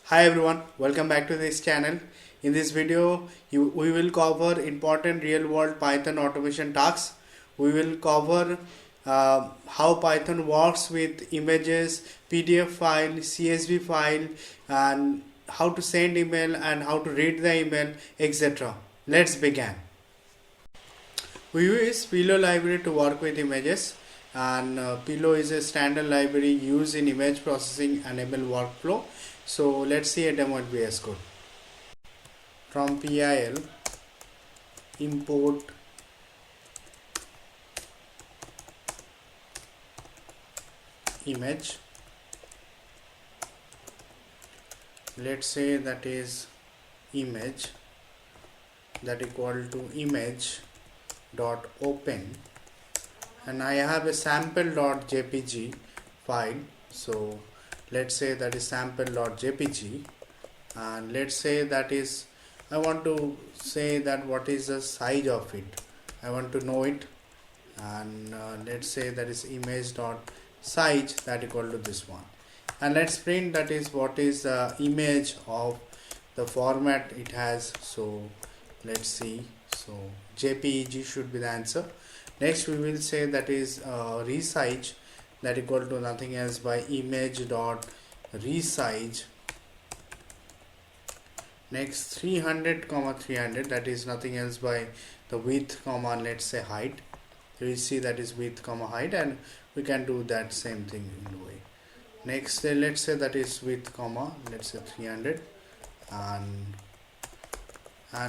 Hi everyone, welcome back to this channel. In this video, we will cover important real-world Python automation tasks. We will cover how Python works with images, PDF file, CSV file, and how to send email and how to read the email, etc. Let's begin. We use Pillow library to work with images, and Pillow is a standard library used in image processing enable workflow. So let's see a demo in VS Code. From PIL import image. Let's say that is image that equal to image dot open, and I have a sample.jpg file. So let's say that is sample.jpg, and let's say that is I want to say that what is the size of it. I want to know it, and let's say that is image.size that equal to this one, and let's print that is what is the image of the format it has. So let's see. So JPEG should be the answer. Next we will say that is resize that equal to nothing else by image dot resize. Next 300 comma 300 that is nothing else by the width comma let's say height. You will see that is width comma height, and we can do that same thing in the way. Next let's say that is width comma let's say 300, and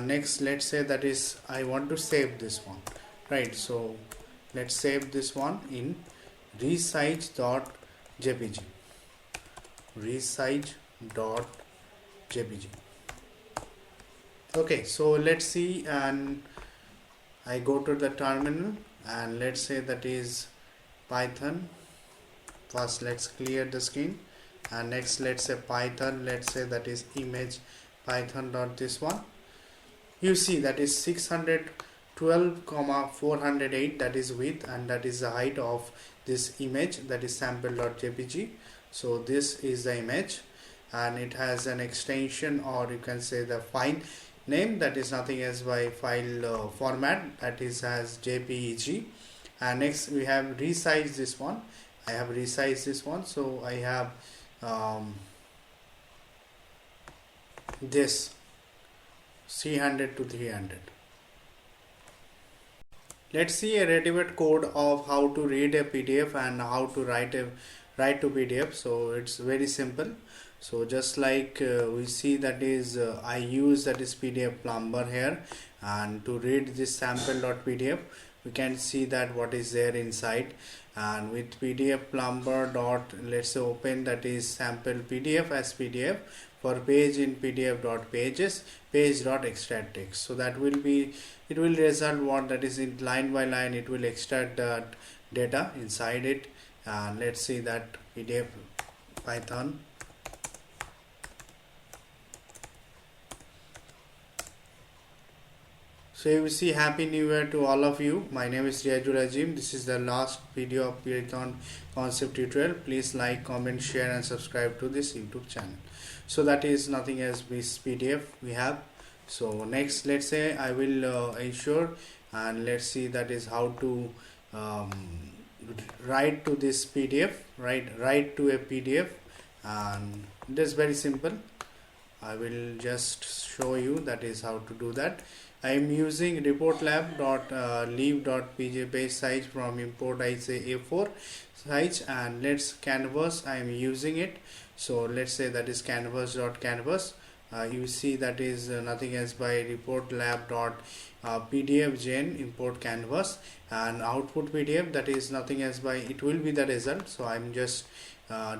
next let's say that is I want to save this one, right? So let's save this one in resize.jpg. Okay, so let's see, and I go to the terminal, and let's say that is Python. First let's clear the screen, and next let's say Python, let's say that is image python dot this one. You see that is 612 comma 408, that is width, and that is the height of this image, that is sample.jpg. So this is the image, and it has an extension, or you can say the file name, that is nothing else by file format, that is as JPEG. And next we have resize this one. I have resized this one, so I have this 300 to 300. Let's see a ready-made code of how to read a PDF and how to write to PDF. So it's very simple. So just like we see that is I use that is PDF plumber here, and to read this sample.pdf we can see that what is there inside, and with PDF plumber dot let's say open that is sample PDF as PDF for page in PDF dot pages page dot extract text. So that will be, it will result what that is in line by line, it will extract the data inside it. And let's see that PDF Python. So you will see happy new year to all of you. My name is Riazul Azim. This is the last video of Python concept tutorial. Please like, comment, share and subscribe to this YouTube channel. So that is nothing as this PDF we have. So next let's say I will ensure, and let's see that is how to write to this PDF, write to a PDF, and it is very simple. I will just show you that is how to do that. I am using reportlab.leave.pj page size from import I say A4 size, and let's canvas I am using it. So let's say that is canvas.canvas. You see that is nothing else by reportlab.pdf gen import canvas, and output PDF that is nothing else by it will be the result. So I'm just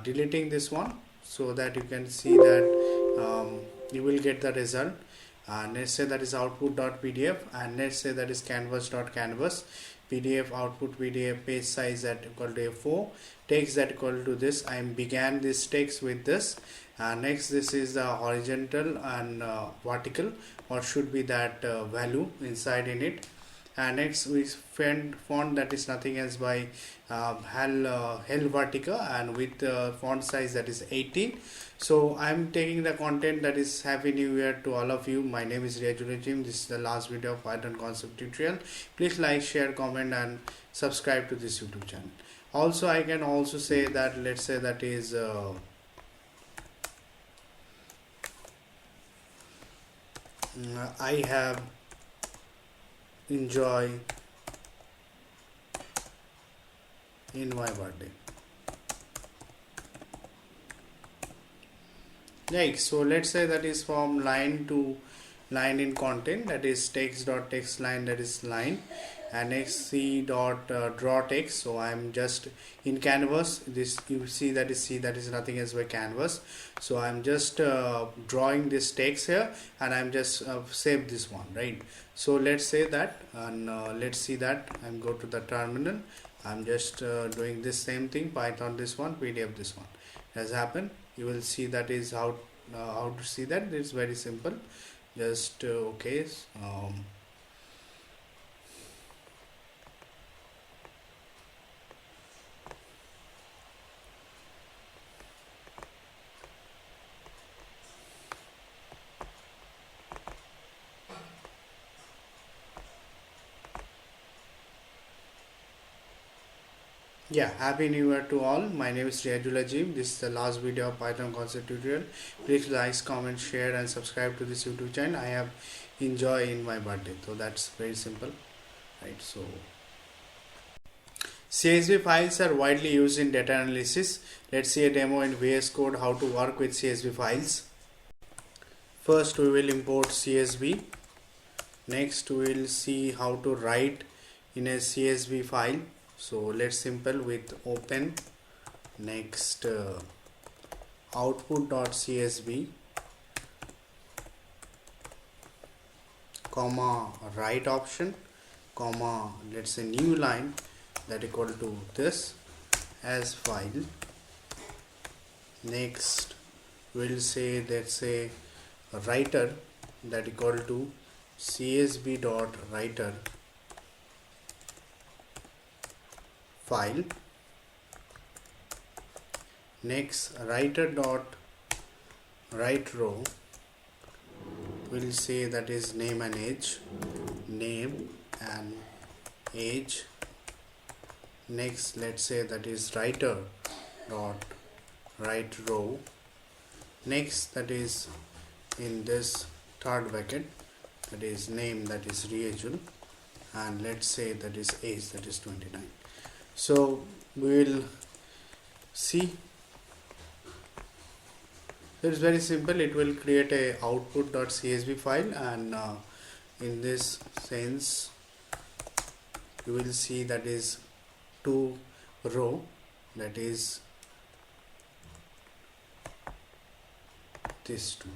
deleting this one so that you can see that you will get the result. Let's say that is output.pdf, and let's say that is canvas.canvas PDF output PDF page size that equal to A4 text that equal to this. I began this text with this, and next this is the horizontal and vertical, what should be that value inside in it. and next we find font that is nothing else by Helvetica, and with font size that is 18. So I'm taking the content that is Happy New Year to all of you. My name is Riazul Azim. This is the last video of Python concept tutorial. Please like, share, comment and subscribe to this YouTube channel. Also I can also say that, let's say that is I have enjoy in my birthday. Right, so let's say that is from line to line in content, that is text line, that is line, and next c dot draw text. So I'm just in canvas, this you see that is nothing else but canvas. So I'm just drawing this text here, and I'm just save this one, right? So let's say that, and let's see that I'm go to the terminal. I'm just doing this same thing, Python this one, PDF this one has happened. You will see that is how to see that. It's very simple. Just okay. Yeah, Happy New Year to all. My name is Riazul Azim. This is the last video of Python concept tutorial. Please like, comment, share and subscribe to this YouTube channel. I have enjoy in my birthday. So that's very simple, right? So CSV files are widely used in data analysis. Let's see a demo in VS Code how to work with CSV files. First we will import CSV. Next we will see how to write in a CSV file. So let's simple with open, next output.csv, comma write option, comma let's say new line that equal to this as file. Next we'll say, let's say writer that equal to csv.writer file. Next writer dot write row will say that is name and age, name and age. Next let's say that is writer dot write row. Next that is in this third bracket, that is name, that is Riazul, and let's say that is age, that is 29. So we will see. It's very simple. It will create a output.csv file, and in this sense you will see that is two row, that is this two,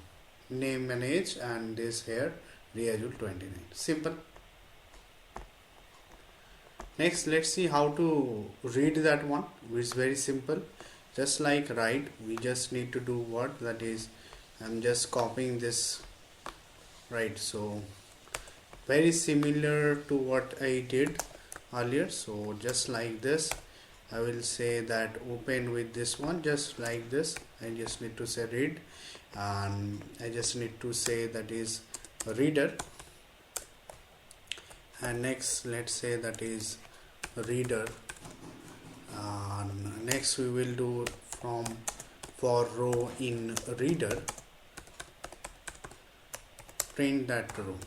name and age, and this here Riazul 29. Simple. Next let's see how to read that one. It's very simple. Just like write, we just need to do what, that is I'm just copying this, right? So very similar to what I did earlier. So just like this I will say that open with this one, just like this. I just need to say read, and I just need to say that is reader, and next let's say that is reader, and next we will do from for row in reader, print that row.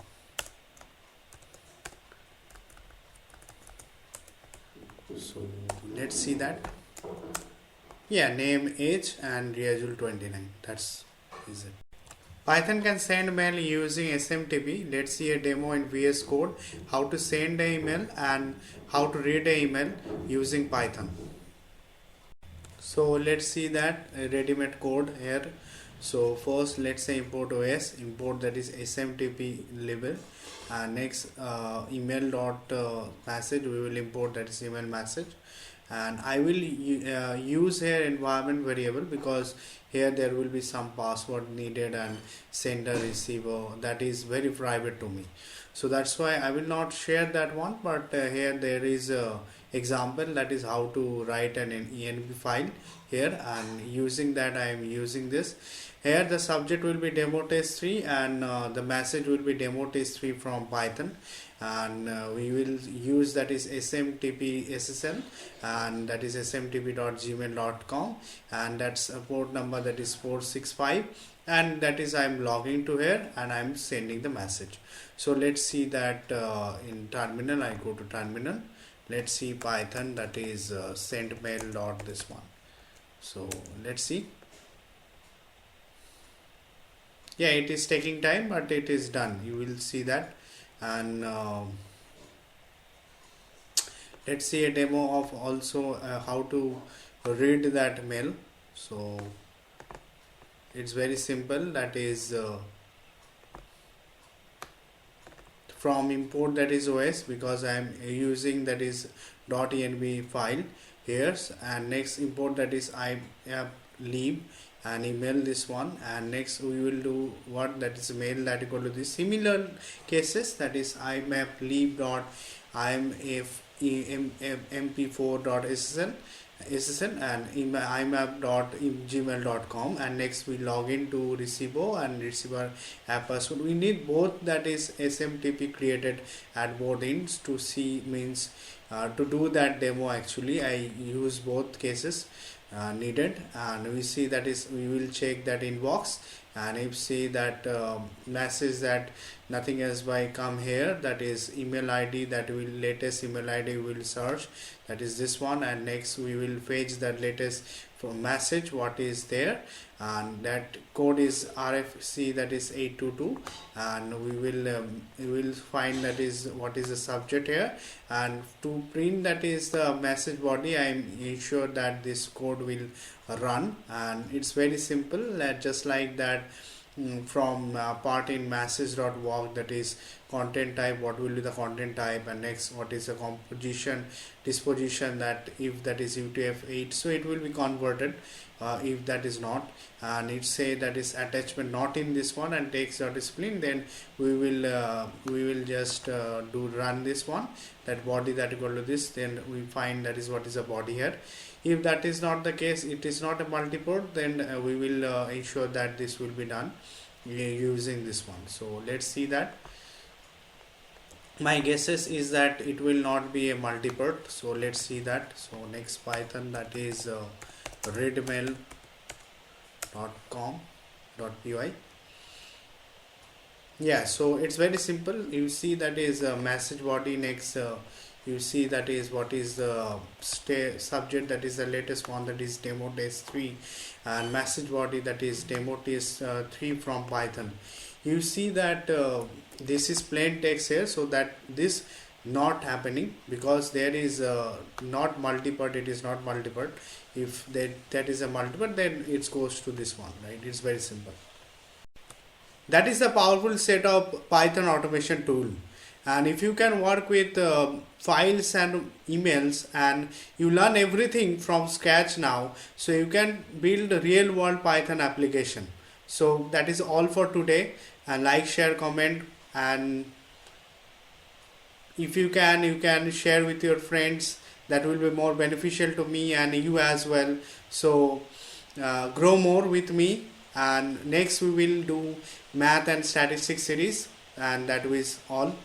So let's see that. Yeah, name, age and Riazul 29. That's is it. Python can send mail using SMTP. Let's see a demo in VS Code how to send an email and how to read an email using Python. So let's see that ready-made code here. So first let's say import OS, import that is SMTP label, and next email dot message we will import that is email message, and I will use here environment variable, because here there will be some password needed and sender receiver, that is very private to me. So that's why I will not share that one, but here there is a example, that is how to write an env file here, and using that I am using this. Here the subject will be demo test 3, and the message will be demo test 3 from Python, and we will use that is smtp ssl, and that is smtp.gmail.com, and that's a port number, that is 465, and that is I'm logging to here and I'm sending the message. So let's see that in terminal. I go to terminal, let's see Python, that is send mail dot this one. So let's see. Yeah, it is taking time, but it is done, you will see that. And let's see a demo of also how to read that mail. So it's very simple, that is from import, that is OS, because I am using that is .env file here, and next import, that is I have leave and email this one, and next we will do what, that is mail that equal to this similar cases, that is imap leave dot imp4.ssl and imap.gmail.com, and next we log into receiver and receiver app password. We need both, that is smtp created at both ends to see, means to do that demo. Actually I use both cases needed, and we see that is, we will check that inbox, and if see that message that nothing else by come here, that is email id, that will latest email id will search, that is this one, and next we will fetch that latest from message what is there, and that code is RFC, that is 822, and we will find that is what is the subject here, and to print that is the message body, I am ensure that this code will run, and it's very simple, just like that. From part in message.walk, that is content type, what will be the content type, and next what is the composition disposition, that if that is UTF-8, so it will be converted, if that is not, and it say that is attachment not in this one, and text.discipline, then we will just do run this one, that body that equal to this, then we find that is what is a body here. If that is not the case, it is not a multiport, then we will ensure that this will be done using this one. So let's see that. My guesses is that it will not be a multiport, so let's see that. So next Python, that is readmail.com.py. Yeah, so it's very simple. You see that is a message body, next you see that is what is the subject, that is the latest one, that is demo test 3, and message body, that is demo test 3 from Python. You see that this is plain text here, so that this not happening, because there is not multipart, it is not multipart. If that is a multipart, then it goes to this one, right? It's very simple. That is the powerful set of Python automation tool. And if you can work with files and emails, and you learn everything from scratch now, so you can build a real world Python application. So that is all for today, and like, share, comment, and if you can share with your friends, that will be more beneficial to me and you as well. So grow more with me, and next we will do math and statistics series, and that is all.